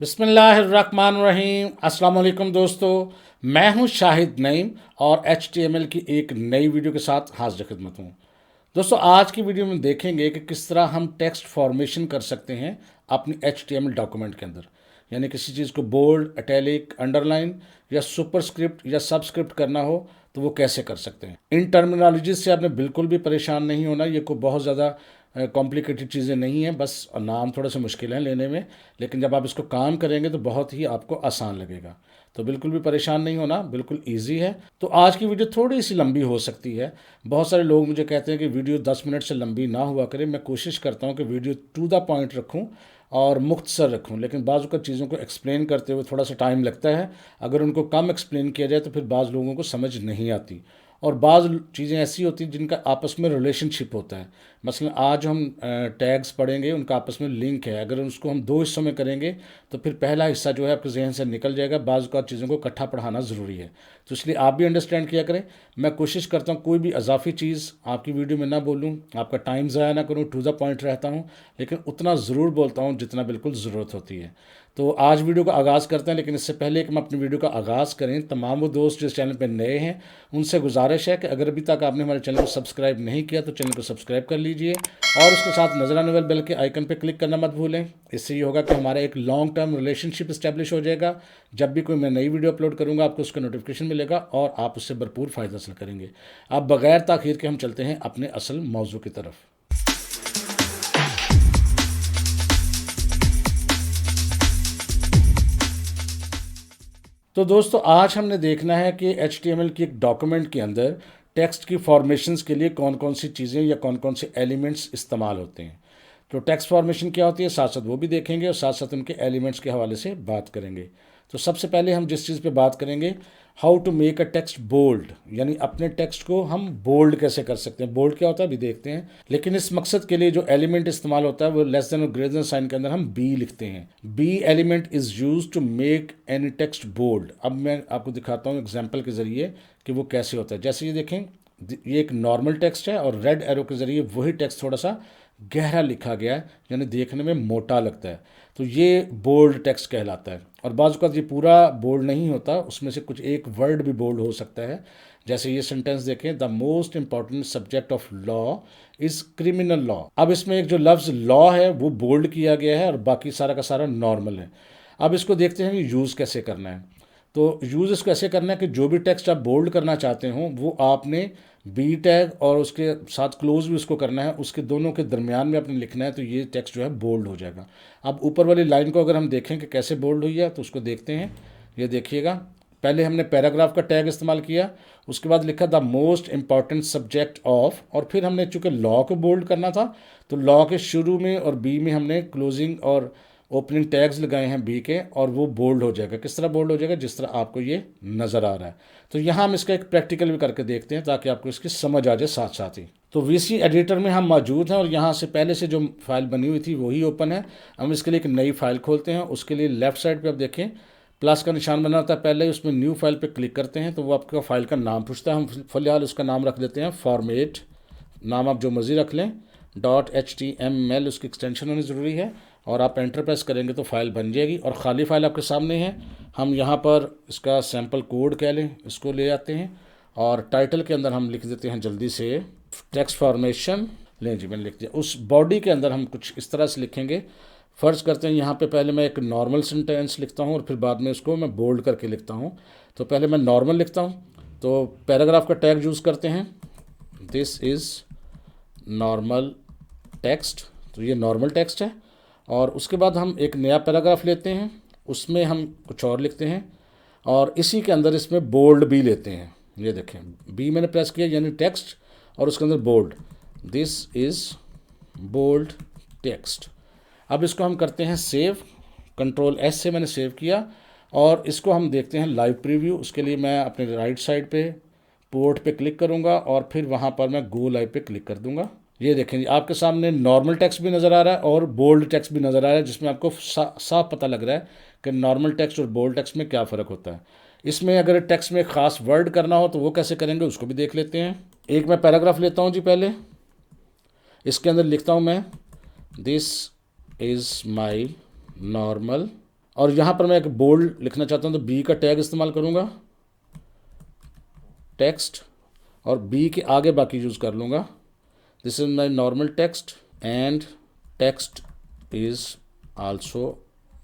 बिस्मिल्लाहिर्रहमानिर्रहीम। अस्सलाम वालेकुम दोस्तों, मैं हूं शाहिद नईम और HTML की एक नई वीडियो के साथ हाजिर खिदमत हूं। दोस्तों, आज की वीडियो में देखेंगे कि किस तरह हम टेक्स्ट फॉर्मेशन कर सकते हैं अपनी HTML डॉक्यूमेंट के अंदर। यानी किसी चीज़ को बोल्ड, इटैलिक, अंडरलाइन या सुपरस्क्रिप्ट या सबस्क्रिप्ट करना हो तो वो कैसे कर सकते हैं। इन टर्मिनोलॉजी से आपने बिल्कुल भी परेशान नहीं होना। ये कोई बहुत ज़्यादा कॉम्प्लिकेटेड चीज़ें नहीं हैं, बस नाम थोड़े से मुश्किल हैं लेने में, लेकिन जब आप इसको काम करेंगे तो बहुत ही आपको आसान लगेगा। तो बिल्कुल भी परेशान नहीं होना, बिल्कुल ईजी है। तो आज की वीडियो थोड़ी सी लंबी हो सकती है। बहुत सारे लोग मुझे कहते हैं कि वीडियो 10 मिनट से लंबी ना हुआ करे। मैं कोशिश करता हूँ कि वीडियो टू द पॉइंट रखूँ और मुख्तसर रखूँ, लेकिन बाज़ का चीज़ों को एक्सप्लेन करते हुए थोड़ा सा टाइम लगता है। अगर उनको कम एक्सप्लेन किया जाए तो फिर बाज़ लोगों को समझ नहीं आती, और बाज़ चीज़ें ऐसी होती हैं जिनका आपस में रिलेशनशिप होता है। मसलन आज हम टैग्स पढ़ेंगे, उनका आपस में लिंक है। अगर उसको हम दो हिस्सों में करेंगे तो फिर पहला हिस्सा जो है आपके जहन से निकल जाएगा। बाज़ का चीज़ों को इकट्ठा पढ़ाना ज़रूरी है, तो इसलिए आप भी अंडरस्टैंड किया करें। मैं कोशिश करता हूँ कोई भी अजाफी चीज़ आपकी वीडियो में ना बोलूँ, आपका टाइम ज़ाया ना करूँ, टू द पॉइंट रहता हूँ, लेकिन उतना ज़रूर बोलता हूँ जितना बिल्कुल ज़रूरत होती है। तो आज वीडियो का आगाज़ करते हैं, लेकिन इससे पहले कि हम अपनी वीडियो का आगाज़ करें, तमाम वो दोस्त जिस चैनल पर नए हैं उनसे गुजारिश है कि अगर अभी तक आपने हमारे चैनल को सब्सक्राइब नहीं किया तो चैनल को सब्सक्राइब कर लीजिए और उसके साथ नजर आने वाले बेल के आइकन पर क्लिक करना मत भूलें। इससे ये होगा कि हमारा एक लॉन्ग टर्म रिलेशनशिप इस्टेब्लिश हो जाएगा। जब भी कोई मैं नई वीडियो अपलोड करूंगा आपको उसका नोटिफिकेशन मिलेगा और आप उससे भरपूर फ़ायदा हासिल करेंगे। अब बगैर ताखीर के हम चलते हैं अपने असल मौजू की तरफ। तो दोस्तों, आज हमने देखना है कि HTML की एक डॉक्यूमेंट के अंदर टेक्स्ट की फॉर्मेशंस के लिए कौन कौन सी चीज़ें या कौन कौन से एलिमेंट्स इस्तेमाल होते हैं। तो टेक्स्ट फॉर्मेशन क्या होती है, साथ साथ वो भी देखेंगे और साथ साथ उनके एलिमेंट्स के हवाले से बात करेंगे। तो सबसे पहले हम जिस चीज़ पे बात करेंगे, how to make a text bold, यानी अपने टेक्स्ट को हम बोल्ड कैसे कर सकते हैं। बोल्ड क्या होता है अभी देखते हैं, लेकिन इस मकसद के लिए जो एलिमेंट इस्तेमाल होता है वो लेस देन और ग्रेटर देन साइन के अंदर हम बी लिखते हैं। B element is use to make any text bold. अब मैं आपको दिखाता हूँ एग्जाम्पल के ज़रिए कि वो कैसे होता है। जैसे ये देखें, ये एक नॉर्मल टेक्स्ट है और रेड एरो के ज़रिए वही टेक्स्ट थोड़ा सा गहरा लिखा गया है, यानी देखने में मोटा लगता है, तो ये बोल्ड टेक्स्ट कहलाता है। और बाज़ का ये पूरा बोल्ड नहीं होता, उसमें से कुछ एक वर्ड भी बोल्ड हो सकता है। जैसे ये सेंटेंस देखें, the most important subject of law is criminal law. अब इसमें एक जो लफ्ज़ लॉ है वो बोल्ड किया गया है और बाकी सारा का सारा नॉर्मल है। अब इसको देखते हैं कि यूज़ कैसे करना है। तो यूज़ इसको ऐसे करना है कि जो भी टेक्स्ट आप बोल्ड करना चाहते हो वो आपने बी टैग और उसके साथ क्लोज भी उसको करना है, उसके दोनों के दरमियान में आपने लिखना है, तो ये टेक्स्ट जो है बोल्ड हो जाएगा। अब ऊपर वाली लाइन को अगर हम देखें कि कैसे बोल्ड हुई है तो उसको देखते हैं। ये देखिएगा, पहले हमने पैराग्राफ का टैग इस्तेमाल किया, उसके बाद लिखा the most important subject of, और फिर हमने चूँकि लॉ को बोल्ड करना था तो लॉ के शुरू में और बी में हमने क्लोजिंग और ओपनिंग टैग्स लगाए हैं बी के, और वो बोल्ड हो जाएगा। किस तरह बोल्ड हो जाएगा, जिस तरह आपको ये नज़र आ रहा है। तो यहाँ हम इसका एक प्रैक्टिकल भी करके देखते हैं ताकि आपको इसकी समझ आ जाए साथ साथ ही। तो VC एडिटर में हम मौजूद हैं और यहाँ से पहले से जो फाइल बनी हुई थी वही ओपन है। हम इसके लिए एक नई फाइल खोलते हैं। उसके लिए लेफ़्ट साइड पर आप देखें प्लस का निशान बना होता है, पहले ही उसमें न्यू फाइल पर क्लिक करते हैं तो वो आपका फाइल का नाम पूछता है। हम फिलहाल उसका नाम रख देते हैं फॉर्मेट, नाम आप जो मर्जी रख लें, .html उसकी एक्सटेंशन होनी ज़रूरी है, और आप एंटर प्रेस करेंगे तो फाइल बन जाएगी और ख़ाली फाइल आपके सामने है। हम यहाँ पर इसका सैम्पल कोड कह लें, इसको ले आते हैं और टाइटल के अंदर हम लिख देते हैं जल्दी से टेक्स्ट फॉर्मेशन। लें जी, मैंने लिख दिया। उस बॉडी के अंदर हम कुछ इस तरह से लिखेंगे। फ़र्ज़ करते हैं यहाँ पे पहले मैं एक नॉर्मल सेंटेंस लिखता हूँ और फिर बाद में इसको मैं बोल्ड करके लिखता हूँ। तो पहले मैं नॉर्मल लिखता हूँ, तो पैराग्राफ का टैग यूज़ करते हैं, दिस इज़ नॉर्मल टेक्स्ट। तो ये नॉर्मल टेक्स्ट है, और उसके बाद हम एक नया पैराग्राफ लेते हैं, उसमें हम कुछ और लिखते हैं और इसी के अंदर इसमें बोल्ड भी लेते हैं। ये देखें, बी मैंने प्रेस किया यानी टेक्स्ट, और उसके अंदर bold, this is bold text. अब इसको हम करते हैं सेव, Ctrl+S से मैंने सेव किया और इसको हम देखते हैं लाइव प्रीव्यू। उसके लिए मैं अपने राइट साइड पे पोर्ट पे क्लिक करूँगा और फिर वहाँ पर मैं गो लाइव पे क्लिक कर दूँगा। ये देखें जी, आपके सामने नॉर्मल टेक्स्ट भी नज़र आ रहा है और बोल्ड टेक्स्ट भी नज़र आ रहा है, जिसमें आपको साफ पता लग रहा है कि नॉर्मल टेक्स्ट और बोल्ड टेक्स्ट में क्या फ़र्क होता है। इसमें अगर टेक्स्ट में ख़ास वर्ड करना हो तो वो कैसे करेंगे उसको भी देख लेते हैं। एक मैं पैराग्राफ लेता हूँ जी, पहले इसके अंदर लिखता हूँ मैं, दिस इज़ माई नॉर्मल और यहाँ पर मैं एक बोल्ड लिखना चाहता हूँ तो बी का टैग इस्तेमाल करूँगा, टेक्स्ट, और बी के आगे बाकी यूज़ कर लूँगा। This is my normal text and text is also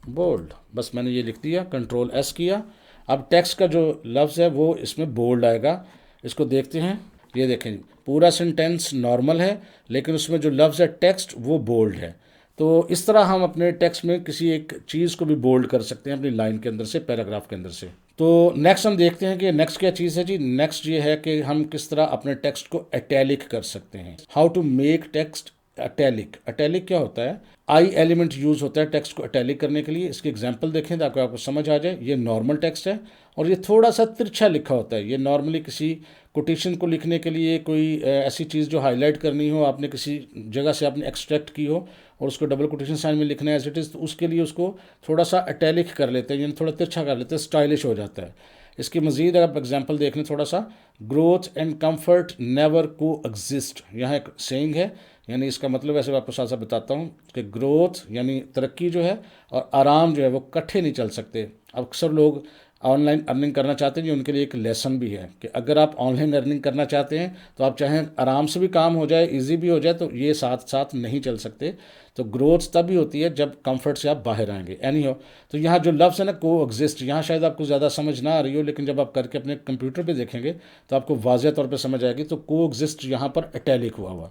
bold. बस मैंने ये लिख दिया, कंट्रोल एस किया। अब टेक्स्ट का जो लफ्ज़ है वो इसमें बोल्ड आएगा। इसको देखते हैं, ये देखें पूरा सेंटेंस नॉर्मल है लेकिन उसमें जो लफ्ज़ है टेक्स्ट वो बोल्ड है। तो इस तरह हम अपने टेक्स्ट में किसी एक चीज़ को भी बोल्ड कर सकते हैं अपनी लाइन के अंदर से, पैराग्राफ के अंदर से। तो नेक्स्ट हम देखते हैं कि नेक्स्ट क्या चीज़ है जी। नेक्स्ट ये है कि हम किस तरह अपने टेक्स्ट को इटैलिक कर सकते हैं। How to make text italic. Italic क्या होता है? आई एलिमेंट यूज़ होता है टेक्स्ट को इटैलिक करने के लिए। इसकी एग्जांपल देखें ताकि आपको समझ आ जाए। ये नॉर्मल टेक्स्ट है और ये थोड़ा सा तिरछा लिखा होता है। ये नॉर्मली किसी कोटेशन को लिखने के लिए, कोई ऐसी चीज़ जो हाईलाइट करनी हो, आपने किसी जगह से आपने एक्सट्रैक्ट की हो और उसको डबल कोटेशन साइन में लिखना है एज इट इज़, तो उसके लिए उसको थोड़ा सा इटैलिक कर लेते हैं, यानी थोड़ा तिरछा कर लेते हैं, स्टाइलिश हो जाता है। इसकी मज़ीद अगर आप एग्जाम्पल देख लें थोड़ा सा, ग्रोथ एंड कम्फर्ट नेवर को एग्जिस्ट। यहाँ एक सेइंग है, यानी इसका मतलब ऐसे आपको साथ साथ बताता हूँ कि ग्रोथ यानी तरक्की जो है और आराम जो है वो इकट्ठे नहीं चल सकते। अक्सर लोग ऑनलाइन अर्निंग करना चाहते हैं, उनके लिए एक लेसन भी है कि अगर आप ऑनलाइन अर्निंग करना चाहते हैं तो आप चाहें आराम से भी काम हो जाए, इजी भी हो जाए, तो ये साथ साथ नहीं चल सकते। तो ग्रोथ तभी होती है जब कंफर्ट से आप बाहर आएंगे। एनी हो, तो यहाँ जो लफ्ज़ है ना को एग्जिस्ट, यहाँ शायद आपको ज़्यादा समझ ना आ रही हो, लेकिन जब आप करके अपने कंप्यूटर पे देखेंगे तो आपको वाज़ह तौर पे समझ आएगी। तो को एग्जिस्ट यहाँ पर इटैलिक हुआ।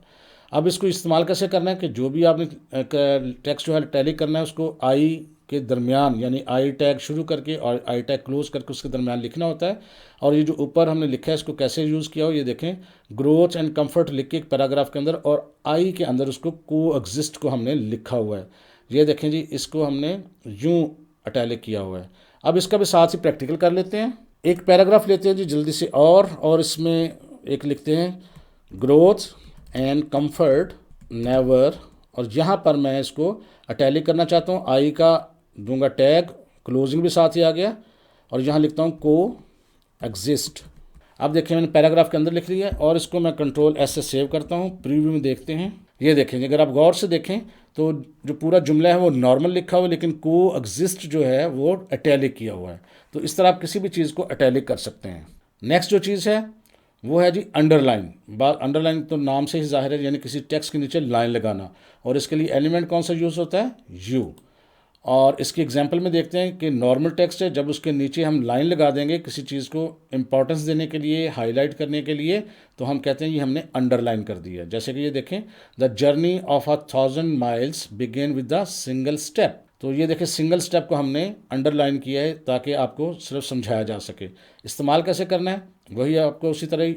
अब इसको इस्तेमाल कैसे करना है कि जो भी आपने टेक्स्ट जो है इटैलिक करना है उसको आई के दरमियान, यानी आई टैग शुरू करके और आई टैग क्लोज करके उसके दरमियान लिखना होता है। और ये जो ऊपर हमने लिखा है इसको कैसे यूज़ किया हो ये देखें, ग्रोथ एंड कंफर्ट लिख के एक पैराग्राफ के अंदर और आई के अंदर उसको को एग्जिस्ट को हमने लिखा हुआ है। ये देखें जी, इसको हमने यूं इटैलिक किया हुआ है। अब इसका भी साथ ही प्रैक्टिकल कर लेते हैं। एक पैराग्राफ लेते हैं जी जल्दी से, और इसमें एक लिखते हैं ग्रोथ एंड कंफर्ट नेवर, और यहाँ पर मैं इसको इटैलिक करना चाहता हूँ। आई का दूंगा टैग, क्लोजिंग भी साथ ही आ गया, और यहाँ लिखता हूँ को एग्जिस्ट। अब देखिए मैंने पैराग्राफ के अंदर लिख लिया है और इसको मैं कंट्रोल एस से सेव करता हूँ। प्रीव्यू में देखते हैं, ये देखेंगे अगर आप गौर से देखें तो जो पूरा जुमला है वो नॉर्मल लिखा हुआ है लेकिन को एग्जिस्ट जो है वो इटैलिक किया हुआ है। तो इस तरह आप किसी भी चीज़ को इटैलिक कर सकते हैं। नेक्स्ट जो चीज़ है वो है जी अंडरलाइन। बात अंडरलाइन तो नाम से ही जाहिर है, यानी किसी टेक्स्ट के नीचे लाइन लगाना, और इसके लिए एलिमेंट कौन सा यूज़ होता है? यू। और इसकी एग्जांपल में देखते हैं कि नॉर्मल टेक्स्ट है, जब उसके नीचे हम लाइन लगा देंगे किसी चीज़ को इंपॉर्टेंस देने के लिए, हाईलाइट करने के लिए, तो हम कहते हैं ये हमने अंडरलाइन कर दिया। जैसे कि ये देखें, the journey of 1000 miles begin with the single step. तो ये देखें सिंगल स्टेप को हमने अंडरलाइन किया है ताकि आपको सिर्फ समझाया जा सके। इस्तेमाल कैसे करना है वही आपको उसी तरह ही,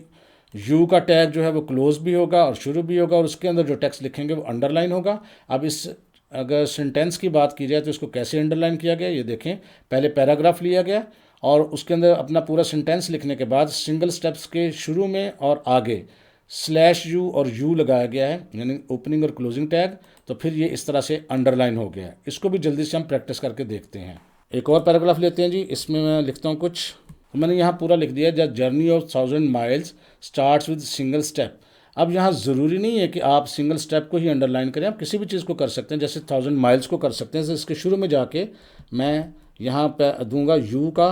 यू का टैग जो है वो क्लोज भी होगा और शुरू भी होगा, और उसके अंदर जो टेक्स्ट लिखेंगे वो अंडरलाइन होगा। अब इस अगर सेंटेंस की बात की जाए तो इसको कैसे अंडरलाइन किया गया ये देखें। पहले पैराग्राफ लिया गया और उसके अंदर अपना पूरा सेंटेंस लिखने के बाद सिंगल स्टेप्स के शुरू में और आगे स्लैश यू और यू लगाया गया है, यानी ओपनिंग और क्लोजिंग टैग। तो फिर ये इस तरह से अंडरलाइन हो गया है। इसको भी जल्दी से हम प्रैक्टिस करके देखते हैं। एक और पैराग्राफ लेते हैं जी, इसमें मैं लिखता हूँ कुछ, तो मैंने यहाँ पूरा लिख दिया, the journey of 1000 miles starts with single step. अब यहाँ ज़रूरी नहीं है कि आप सिंगल स्टेप को ही अंडरलाइन करें, आप किसी भी चीज़ को कर सकते हैं। जैसे 1000 माइल्स को कर सकते हैं, जैसे इसके शुरू में जाके मैं यहाँ पे दूंगा यू का,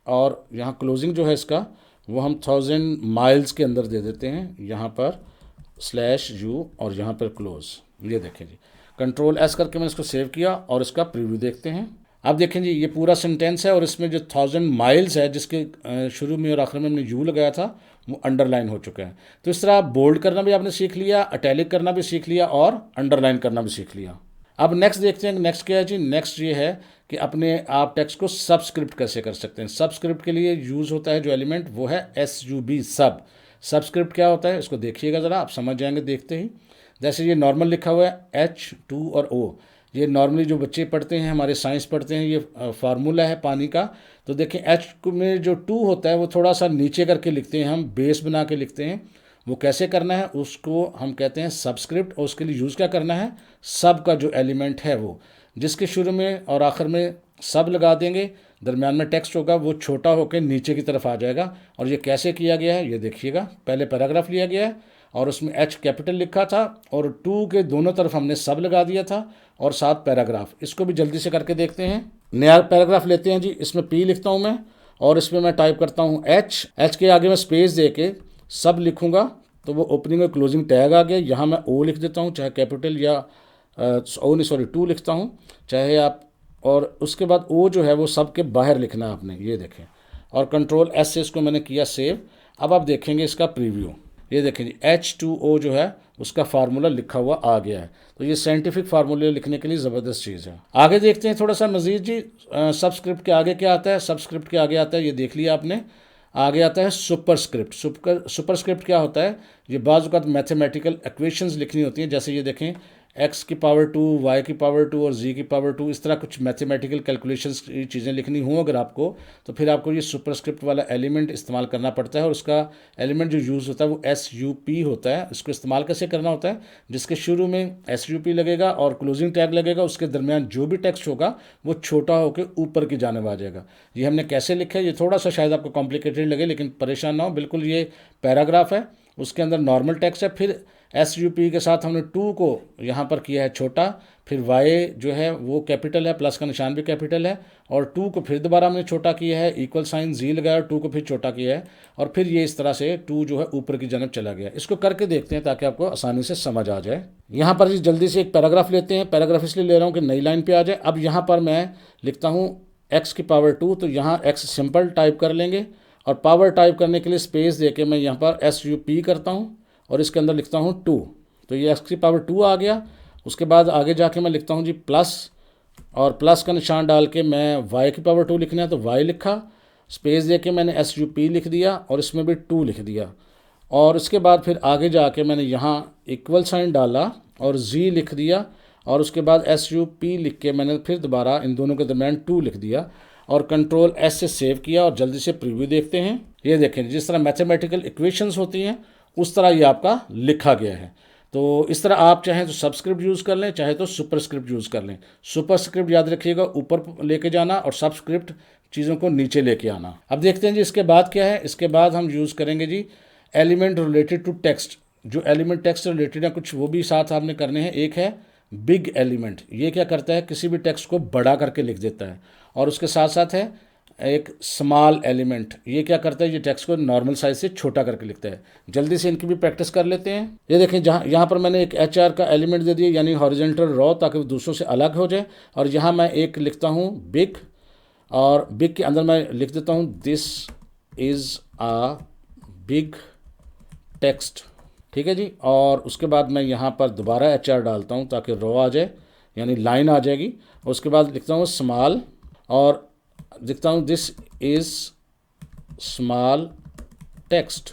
और यहाँ क्लोजिंग जो है इसका वो हम 1000 माइल्स के अंदर दे देते हैं, यहाँ पर स्लैश यू और यहाँ पर क्लोज। ये देखें जी, कंट्रोल एस करके मैंने इसको सेव किया और इसका प्रीव्यू देखते हैं। अब देखें जी, ये पूरा सेंटेंस है और इसमें जो 1000 माइल्स है जिसके शुरू में और आखिर में हमने यू लगाया था वो अंडरलाइन हो चुका है। तो इस तरह बोल्ड करना भी आपने सीख लिया, इटैलिक करना भी सीख लिया और अंडरलाइन करना भी सीख लिया। अब नेक्स्ट देखते हैं, नेक्स्ट क्या है जी। नेक्स्ट ये है कि अपने आप टेक्स्ट को सबस्क्रिप्ट कैसे कर सकते हैं। सबस्क्रिप्ट के लिए यूज़ होता है जो एलिमेंट वो है SUB, सब। सबस्क्रिप्ट क्या होता है इसको देखिएगा ज़रा, आप समझ जाएंगे देखते ही। जैसे ये नॉर्मल लिखा हुआ है H, 2 और O, ये नॉर्मली जो बच्चे पढ़ते हैं, हमारे साइंस पढ़ते हैं, ये फार्मूला है पानी का। तो देखें H में जो 2 होता है वो थोड़ा सा नीचे करके लिखते हैं, हम बेस बना के लिखते हैं। वो कैसे करना है उसको हम कहते हैं सबस्क्रिप्ट, और उसके लिए यूज़ क्या करना है, सब का जो एलिमेंट है वो, जिसके शुरू में और आखिर में सब लगा देंगे, दरम्यान में टेक्स्ट होगा वो छोटा होकर नीचे की तरफ आ जाएगा। और ये कैसे किया गया है ये देखिएगा। पहले पैराग्राफ लिया गया है और उसमें H कैपिटल लिखा था और 2 के दोनों तरफ हमने सब लगा दिया था, और साथ पैराग्राफ। इसको भी जल्दी से करके देखते हैं। नया पैराग्राफ लेते हैं जी, इसमें पी लिखता हूँ मैं और इसमें मैं टाइप करता हूँ एच के आगे मैं स्पेस दे के सब लिखूँगा तो वो ओपनिंग और क्लोजिंग टैग आ गया। यहाँ मैं ओ लिख देता हूँ, चाहे कैपिटल या ओ नहीं सॉरी 2 लिखता हूँ चाहे आप, और उसके बाद ओ जो है वो सब के बाहर लिखना है आपने, ये देखें, और कंट्रोल एस से इसको मैंने किया सेव। अब आप देखेंगे इसका प्रीव्यू, ये देखें जी H2O जो है उसका फार्मूला लिखा हुआ आ गया है। तो ये साइंटिफिक फार्मूले लिखने के लिए ज़बरदस्त चीज़ है। आगे देखते हैं थोड़ा सा मज़ीद जी, सबस्क्रिप्ट के आगे क्या आता है। सबस्क्रिप्ट के आगे आता है, ये देख लिया आपने, आगे आता है सुपरस्क्रिप्ट। सुपरस्क्रिप्ट क्या होता है, ये बाज़ औक़ात मैथमेटिकल इक्वेशंस लिखनी होती हैं, जैसे ये देखें x की पावर 2, y की पावर 2 और z की पावर 2, इस तरह कुछ मैथमेटिकल कैलकुलेशंस की चीज़ें लिखनी हों अगर आपको, तो फिर आपको ये सुपरस्क्रिप्ट वाला एलिमेंट इस्तेमाल करना पड़ता है। और उसका एलिमेंट जो यूज़ होता है वो SUP होता है। इसको इस्तेमाल कैसे करना होता है, जिसके शुरू में SUP लगेगा और क्लोजिंग टैग लगेगा, उसके दरमियान जो भी टेक्स्ट होगा वो छोटा होकर ऊपर की जानिब आ जाएगा। ये हमने कैसे लिखा है, ये थोड़ा सा शायद आपको कॉम्प्लिकेटेड लगे, लेकिन परेशान ना हो, बिल्कुल ये पैराग्राफ है, उसके अंदर नॉर्मल टेक्स्ट है, फिर SUP के साथ हमने 2 को यहाँ पर किया है छोटा, फिर Y जो है वो कैपिटल है, प्लस का निशान भी कैपिटल है, और 2 को फिर दोबारा हमने छोटा किया है, इक्वल साइन Z लगाया और 2 को फिर छोटा किया है, और फिर ये इस तरह से 2 जो है ऊपर की जानब चला गया। इसको करके देखते हैं ताकि आपको आसानी से समझ आ जाए। यहाँ पर जल्दी से एक पैराग्राफ लेते हैं। पैराग्राफ इसलिए ले रहा हूँ कि नई लाइन पर आ जाए। अब यहाँ पर मैं लिखता हूँ x की पावर 2, तो यहाँ x सिंपल टाइप कर लेंगे और पावर टाइप करने के लिए स्पेस दे के मैं यहाँ पर SUP करता हूँ और इसके अंदर लिखता हूँ 2, तो ये x की पावर 2 आ गया। उसके बाद आगे जाके मैं लिखता हूँ जी प्लस, और प्लस का निशान डाल के मैं y की पावर 2 लिखना है तो y लिखा, स्पेस दे के मैंने SUP लिख दिया और इसमें भी 2 लिख दिया, और उसके बाद फिर आगे जाके मैंने यहाँ इक्वल साइन डाला और z लिख दिया, और उसके बाद SUP लिख के मैंने फिर दोबारा इन दोनों के दरमियान 2 लिख दिया और कंट्रोल S से सेव किया। और जल्दी से प्रीव्यू देखते हैं। ये देखें जिस तरह मैथमेटिकल इक्वेशंस होती हैं उस तरह ये आपका लिखा गया है। तो इस तरह आप चाहें तो सबस्क्रिप्ट यूज़ कर लें, चाहे तो सुपरस्क्रिप्ट यूज़ कर लें। सुपरस्क्रिप्ट याद रखिएगा ऊपर लेके जाना और सबस्क्रिप्ट चीज़ों को नीचे लेके आना। अब देखते हैं जी इसके बाद क्या है। इसके बाद हम यूज़ करेंगे जी एलिमेंट रिलेटेड टू टेक्स्ट। जो एलिमेंट टेक्स्ट रिलेटेड है कुछ वो भी साथ आपने करने हैं। एक है बिग एलिमेंट, ये क्या करता है किसी भी टेक्स्ट को बड़ा करके लिख देता है, और उसके साथ साथ है एक स्मॉल एलिमेंट, ये क्या करता है ये टेक्स्ट को नॉर्मल साइज से छोटा करके लिखता है। जल्दी से इनकी भी प्रैक्टिस कर लेते हैं। ये देखें जहाँ यहाँ पर मैंने एक HR का एलिमेंट दे दिया, यानी हॉरिजॉन्टल रो, ताकि वो दूसरों से अलग हो जाए। और यहाँ मैं एक लिखता हूँ बिग, और बिग के अंदर मैं लिख देता हूँ this is a big text, ठीक है जी। और उसके बाद मैं यहाँ पर दोबारा HR डालता हूँ ताकि रो आ जाए, यानी लाइन आ जाएगी। उसके बाद लिखता हूँ स्मॉल और लिखता हूँ दिस इज़ स्मॉल टेक्स्ट।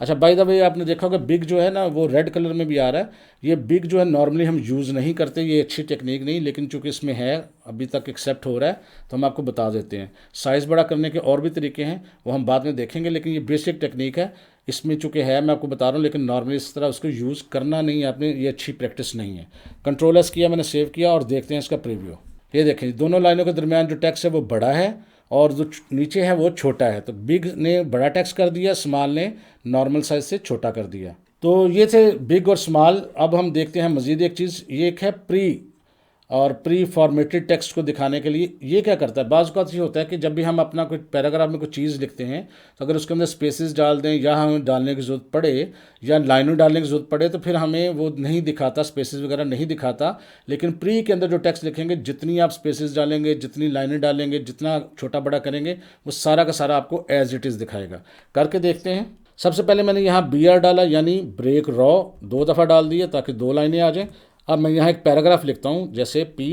अच्छा बाय द वे आपने देखा होगा बिग जो है ना वो रेड कलर में भी आ रहा है। ये बिग जो है नॉर्मली हम यूज़ नहीं करते, ये अच्छी टेक्निक नहीं, लेकिन चूंकि इसमें है अभी तक एक्सेप्ट हो रहा है तो हम आपको बता देते हैं। साइज़ बड़ा करने के और भी तरीके हैं, वो हम बाद में देखेंगे, लेकिन ये बेसिक टेक्निक है। इसमें चूँकि है मैं आपको बता रहा हूँ, लेकिन नॉर्मली इस तरह उसको यूज़ करना नहीं है आपने, ये अच्छी प्रैक्टिस नहीं है। कंट्रोल एस किया मैंने, सेव किया और देखते हैं इसका प्रीव्यू। ये देखें दोनों लाइनों के दरमियान जो टेक्स्ट है वो बड़ा है और जो नीचे है वो छोटा है। तो बिग ने बड़ा टेक्स्ट कर दिया, स्मॉल ने नॉर्मल साइज से छोटा कर दिया। तो ये थे बिग और स्मॉल। अब हम देखते हैं मज़ीद एक चीज़, ये एक है प्री फॉर्मेटेड टेक्स्ट को दिखाने के लिए। ये क्या करता है, बाज़ औक़ात ये होता है कि जब भी हम अपना कोई पैराग्राफ में कोई चीज़ लिखते हैं तो अगर उसके अंदर स्पेसेस डाल दें या हमें डालने की ज़रूरत पड़े या लाइनें डालने की ज़रूरत पड़े तो फिर हमें वो नहीं दिखाता, स्पेसेस वगैरह नहीं दिखाता। लेकिन प्री के अंदर जो टेक्स्ट लिखेंगे, जितनी आप स्पेसेस डालेंगे, जितनी लाइनें डालेंगे, जितना छोटा बड़ा करेंगे, वो सारा का सारा आपको एज इट इज़ दिखाएगा। करके देखते हैं। सबसे पहले मैंने यहाँ BR डाला, यानी ब्रेक रॉ 2 दफ़ा डाल दिया ताकि 2 लाइनें आ जाएँ। अब मैं यहाँ एक पैराग्राफ लिखता हूँ जैसे P,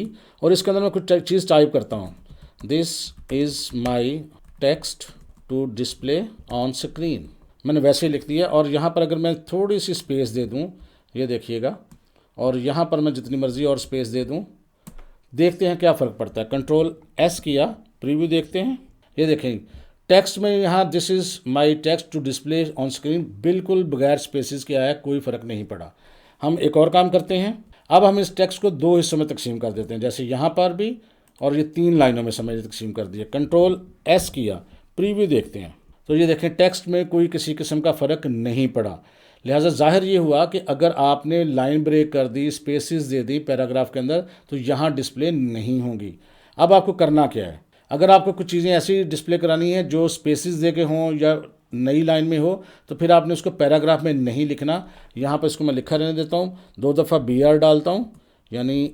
और इसके अंदर मैं कुछ चीज़ टाइप करता हूँ, this is my text to display on screen. मैंने वैसे ही लिख दिया। और यहाँ पर अगर मैं थोड़ी सी स्पेस दे दूँ, ये देखिएगा, और यहाँ पर मैं जितनी मर्ज़ी और स्पेस दे दूँ, देखते हैं क्या फ़र्क पड़ता है। कंट्रोल S किया, प्रीव्यू देखते हैं। ये देखें टेक्स्ट में यहाँ this is my text to display on screen बिल्कुल बगैर स्पेसिस के आया, कोई फ़र्क नहीं पड़ा। हम एक और काम करते हैं। अब हम इस टेक्स्ट को 2 हिस्सों में तकसीम कर देते हैं, जैसे यहाँ पर भी, और ये 3 लाइनों में समझ तकसीम कर दिया। कंट्रोल S किया, प्रीव्यू देखते हैं। तो ये देखें टेक्स्ट में कोई किसी किस्म का फ़र्क नहीं पड़ा। लिहाजा ज़ाहिर ये हुआ कि अगर आपने लाइन ब्रेक कर दी, स्पेसिस दे दी पैराग्राफ के अंदर, तो यहाँ डिस्प्ले नहीं होंगी। अब आपको करना क्या है, अगर आपको कुछ चीज़ें ऐसी डिस्प्ले करानी है जो स्पेसिस दे के हों या नई लाइन में हो, तो फिर आपने उसको पैराग्राफ में नहीं लिखना। यहाँ पर इसको मैं लिखा रहने देता हूँ, 2 दफ़ा BR डालता हूँ यानी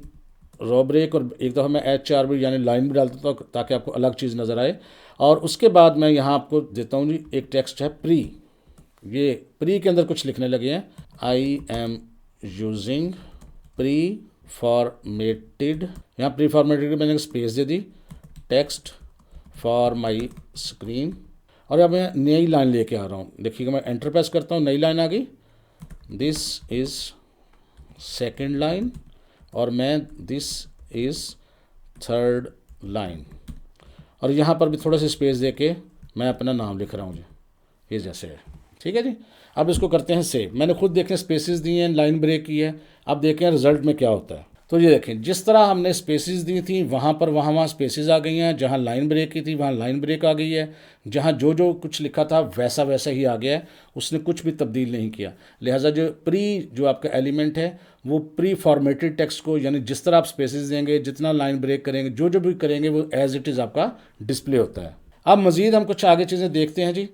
रॉ ब्रेक, और एक दफ़ा मैं HRB यानी लाइन भी डाल देता हूँ ताकि आपको अलग चीज़ नज़र आए। और उसके बाद मैं यहाँ आपको देता हूँ जी एक टेक्स्ट है प्री। ये प्री के अंदर कुछ लिखने लगे हैं, I am using pre formatted, यहाँ प्री फॉर्मेटेड की मैंने space they the, text for my screen. और अब मैं नई लाइन लेके आ रहा हूँ, देखिएगा मैं एंटर प्रेस करता हूँ, नई लाइन आ गई, दिस इज़ सेकेंड लाइन, और मैं दिस इज़ थर्ड लाइन। और यहाँ पर भी थोड़ा सा स्पेस दे के मैं अपना नाम लिख रहा हूँ जी, ये जैसे है, ठीक है जी। अब इसको करते हैं सेव। मैंने खुद देखें स्पेसिस दी हैं, लाइन ब्रेक की है। अब देखें रिजल्ट में क्या होता है। तो ये देखें, जिस तरह हमने स्पेसिस दी थी वहाँ पर वहाँ स्पेसिस आ गई हैं, जहाँ लाइन ब्रेक की थी वहाँ लाइन ब्रेक आ गई है, जहाँ जो जो कुछ लिखा था वैसा वैसा ही आ गया है, उसने कुछ भी तब्दील नहीं किया। लिहाजा जो आपका एलिमेंट है वो प्री फॉर्मेटेड टेक्स्ट को, यानी जिस तरह आप स्पेसिस देंगे, जितना लाइन ब्रेक करेंगे, जो जो भी करेंगे, वो एज इट इज़ आपका डिस्प्ले होता है। अब मज़ीद हम कुछ आगे चीज़ें देखते हैं जी।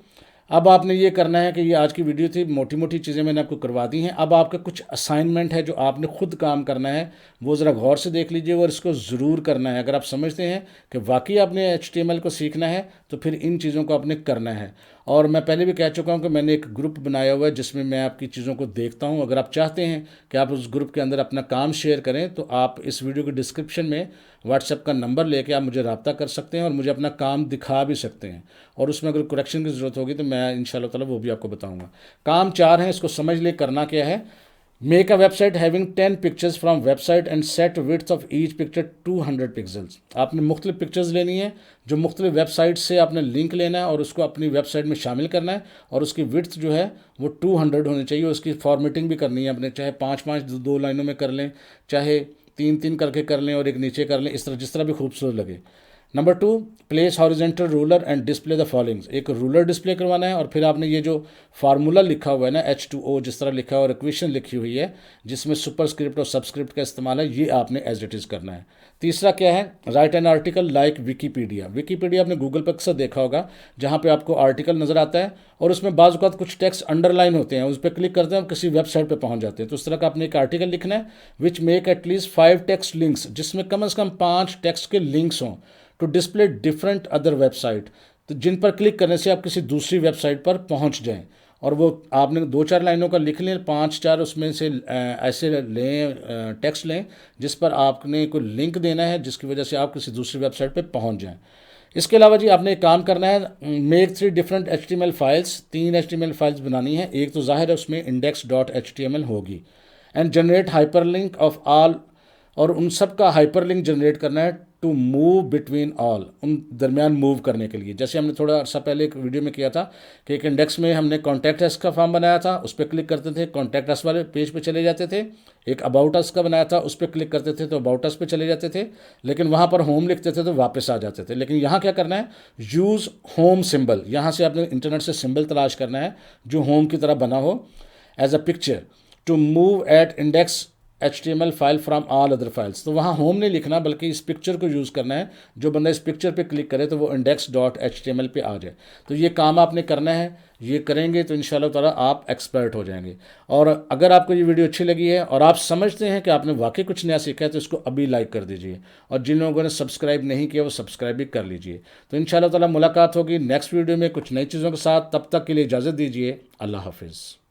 अब आपने ये करना है कि ये आज की वीडियो थी, मोटी मोटी चीज़ें मैंने आपको करवा दी हैं। अब आपका कुछ असाइनमेंट है जो आपने खुद काम करना है, वो ज़रा गौर से देख लीजिए और इसको ज़रूर करना है। अगर आप समझते हैं कि वाकई आपने HTML को सीखना है तो फिर इन चीज़ों को आपने करना है। और मैं पहले भी कह चुका हूँ कि मैंने एक ग्रुप बनाया हुआ है जिसमें मैं आपकी चीज़ों को देखता हूँ। अगर आप चाहते हैं कि आप उस ग्रुप के अंदर अपना काम शेयर करें तो आप इस वीडियो के डिस्क्रिप्शन में व्हाट्सएप का नंबर लेके आप मुझे रब्ता कर सकते हैं और मुझे अपना काम दिखा भी सकते हैं। और उसमें अगर करेक्शन की ज़रूरत होगी तो मैं इंशाल्लाह ताला वो भी आपको बताऊँगा। काम 4 हैं, इसको समझ ले। करना क्या है, make a website having 10 pictures from website and set width of each picture 200 pixels. आपने मुख्तलिफ पिक्चर्स लेनी है जो मुख्तलिफ वेबसाइट से आपने लिंक लेना है और उसको अपनी वेबसाइट में शामिल करना है, और उसकी विड्थ जो है वो 200 होनी चाहिए। उसकी फॉर्मेटिंग भी करनी है अपने, चाहे 5-5 2 लाइनों में कर लें, चाहे 3-3 करके कर लें और एक नीचे कर लें, इस तरह जिस तरह भी खूबसूरत लगे। Number 2, place horizontal ruler and display the followings. एक रूलर डिस्प्ले करवाना है और फिर आपने ये जो फार्मूला लिखा हुआ है ना, H2O जिस तरह लिखा है और इक्वेशन लिखी हुई है जिसमें सुपरस्क्रिप्ट और सबस्क्रिप्ट का इस्तेमाल है, ये आपने एज इट इज़ करना है। तीसरा क्या है, right an article like Wikipedia. Wikipedia आपने गूगल पर अक्सर देखा होगा जहाँ पे आपको आर्टिकल नज़र आता है और उसमें बाज़ औक़ात कुछ टेक्स्ट अंडरलाइन होते हैं, उस पर क्लिक करते हैं और किसी वेबसाइट पर पहुँच जाते हैं। तो उस तरह का आपने एक आर्टिकल लिखना है which make at least 5 text links, जिसमें कम से कम 5 टेक्स्ट के लिंक्स हों, to display different other website, तो जिन पर क्लिक करने से आप किसी दूसरी वेबसाइट पर पहुंच जाएं। और वो आपने 2-4 लाइनों का लिख लें, 5-4 उसमें से ऐसे लें, टेक्स्ट लें जिस पर आपने कोई लिंक देना है जिसकी वजह से आप किसी दूसरी वेबसाइट पर पहुंच जाएं। इसके अलावा जी आपने एक काम करना है, make 3 different HTML files. 3 HTML files बनानी है। एक तो ज़ाहिर है उसमें index.html होगी, and generate hyperlink of all, और उन सब का हाइपरलिंक जनरेट करना है टू मूव बिटवीन ऑल, उन दरमियान मूव करने के लिए। जैसे हमने थोड़ा सा पहले एक वीडियो में किया था कि एक इंडेक्स में हमने कॉन्टैक्ट अस का फॉर्म बनाया था, उस पर क्लिक करते थे कॉन्टैक्ट अस वाले पेज पे चले जाते थे। एक अबाउट अस का बनाया था, उस पर क्लिक करते थे तो अबाउट अस पे चले जाते थे, लेकिन वहाँ पर होम लिखते थे तो वापस आ जाते थे। लेकिन यहाँ क्या करना है, यूज़ होम सिंबल, यहाँ से आपने इंटरनेट से सिंबल तलाश करना है जो होम की तरह बना हो as a picture, to move at index HTML file from all other files. तो वहाँ होम नहीं लिखना बल्कि इस पिक्चर को यूज़ करना है, जो बंदा इस पिक्चर पे क्लिक करे तो वो index.html पे आ जाए। तो ये काम आपने करना है, ये करेंगे तो इंशाल्लाह ताला आप एक्सपर्ट हो जाएंगे। और अगर आपको ये वीडियो अच्छी लगी है और आप समझते हैं कि आपने वाकई कुछ नया सीखा है तो इसको अभी लाइक कर दीजिए, और जिन लोगों ने सब्सक्राइब नहीं किया वो सब्सक्राइब भी कर लीजिए। तो इंशाल्लाह ताला मुलाकात होगी नेक्स्ट वीडियो में कुछ नई चीज़ों के साथ। तब तक के लिए इजाज़त दीजिए। अल्लाह हाफिज़।